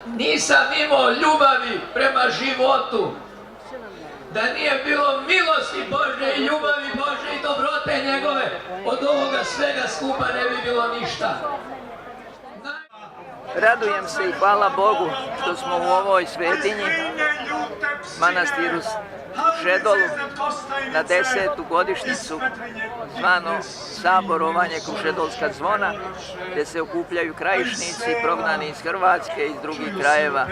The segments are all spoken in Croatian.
Nisam imao ljubavi prema životu, da nije bilo milosti Božje i ljubavi Božje i dobrote njegove, od ovoga svega skupa ne bi bilo ništa. Radujem se i hvala Bogu što smo u ovoj svetinji, manastiru u Šedolu, na 10. godišnjicu zvano saborovanje Krušedolska zvona, gdje se okupljaju krajišnici prognani iz Hrvatske i iz drugih krajeva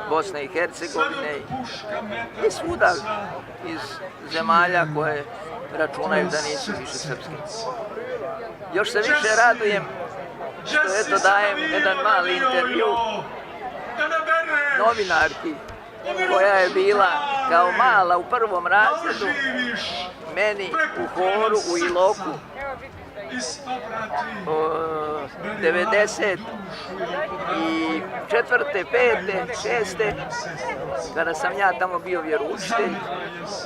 Bosne i Hercegovine i svuda iz zemalja koje računaju da nisu više srpski. Još se više radujem što eto dajem jedan mali intervju novinarki koja je bila kao mala u prvom razredu meni u horu u Iloku 94., 5., 6. kada sam ja tamo bio vjeroučitelj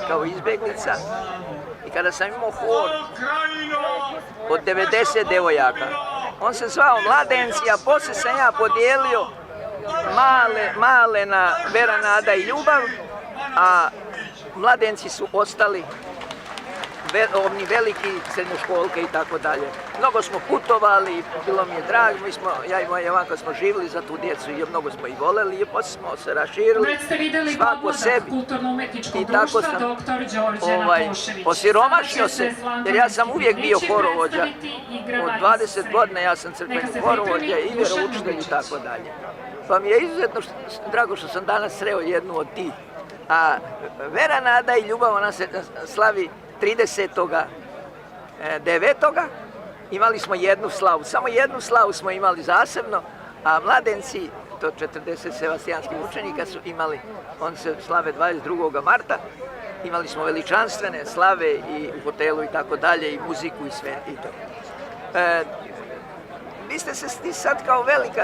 kao izbjeglica i kada sam imao hor od 90 devojaka. On se zvao Mladenci, a poslije sam ja podijelio male na Vera, nada i ljubav, a mladenci su ostali ovni veliki srednjoškolke i tako dalje. Mnogo smo putovali, bilo mi je drago, ja i moja Jovanka smo živjeli za tu djecu i mnogo smo ih voljeli i poslije smo se raširili svako sebi. I tako sam osiromašio se, jer ja sam uvijek bio horovođa. Od 20 godina ja sam crkveni horovođa i vjeroučitelj i tako dalje. Pa mi je izuzetno drago što sam danas sreo jednu od tih. A Vera, nada i ljubav, ona se slavi 30.9. Imali smo jednu slavu, samo jednu slavu smo imali zasebno, a mladenci, to 40 sebastijanskih učenika su imali, oni se slave 22. marta, imali smo veličanstvene slave i u hotelu i tako dalje, i muziku i sve i to. Vi ste se sad kao velika,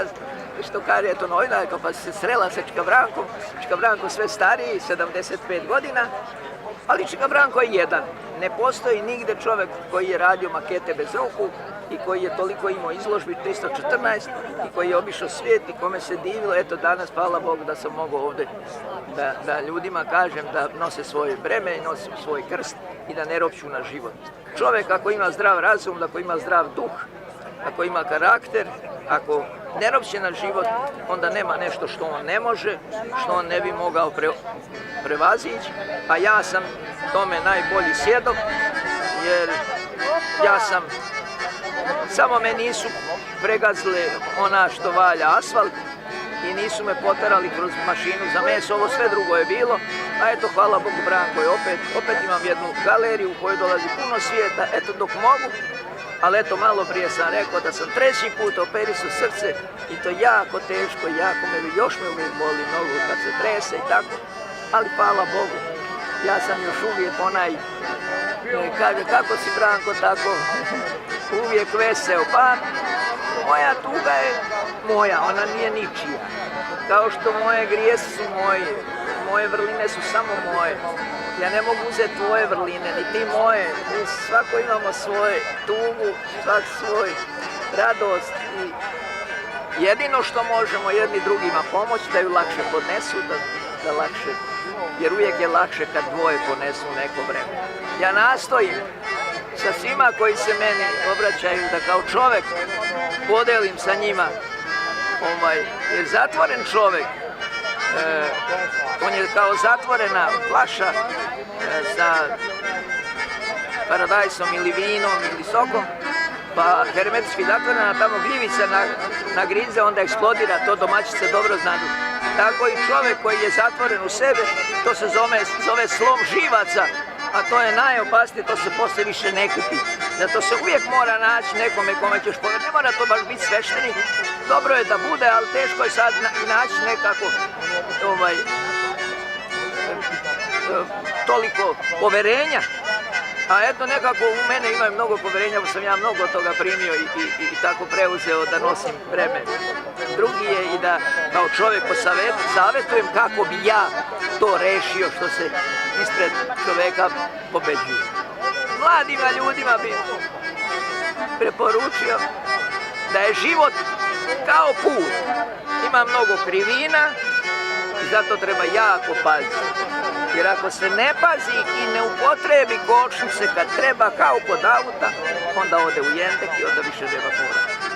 što kaže eto novinarka, pa se srela sa Čika Brankom. Čika Branko sve stariji, 75 godina, ali Čika Branko je jedan. Ne postoji nigde čovjek koji je radio makete bez ruku i koji je toliko imao izložbi, 314, i koji je obišao svijet i kome se divilo. Eto danas, hvala Bogu, da sam mogao ovdje da ljudima kažem da nose svoje breme i nose svoj krst i da ne ropću na život. Čovjek ako ima zdrav razum, ako ima zdrav duh, ako ima karakter, ako ne ropće na život, onda nema nešto što on ne može, što on ne bi mogao prevazići, a ja sam tome najbolji svjedok, jer ja sam, samo me nisu pregazile ona što valja asfalt i nisu me poterali kroz mašinu za meso, ovo sve drugo je bilo, a eto hvala Bogu Branko je opet imam jednu galeriju u kojoj dolazi puno svijeta, eto dok mogu. Ali eto, malo prije sam rekao da sam 3. put operisao srce i to jako teško, još me uvijek boli nogu kad se trese i tako. Ali hvala Bogu, ja sam još uvijek onaj, kaže kako si Branko tako, uvijek veseo. Pa moja tuga je moja, ona nije ničija. Kao što moje grijesi su moji, moje vrline su samo moje. Ja ne mogu uzeti tvoje vrline, ni ti moje. Mi svako imamo svoje tugu, svak svoj radost i jedino što možemo jedni drugima pomoći da ju lakše podnesu, da lakše, jer uvijek je lakše kad dvoje ponesu neko vreme. Ja nastojim sa svima koji se meni obraćaju da kao čovjek podelim sa njima, jer zatvoren čovjek, on je kao zatvorena flaša sa paradajsom ili vinom ili sokom, pa hermetski zatvorena, tamo gljivica nagrize, onda eksplodira, to domaćice dobro znaju. Tako i čovjek koji je zatvoren u sebe, to se zove slom živaca, a to je najopasnije, to se poslije više ne kupi. Zato se uvijek mora naći nekome kome ćeš povedati, ne mora to baš biti sveštenik, dobro je da bude, ali teško je sad naći nekako toliko poverenja. A eto nekako u mene imaju mnogo poverenja, pa sam ja mnogo toga primio i tako preuzeo da nosim breme. Drugi je i da kao čovjek savjetujem kako bi ja to rešio što se ispred čovjeka pobeđuje. Mladima ljudima bi preporučio da je život kao put. Ima mnogo krivina i zato treba jako paziti. Jer ako se ne pazi i ne upotrebi kočnice kad treba kao kod auta, onda ode u jendek i onda više nema povratka.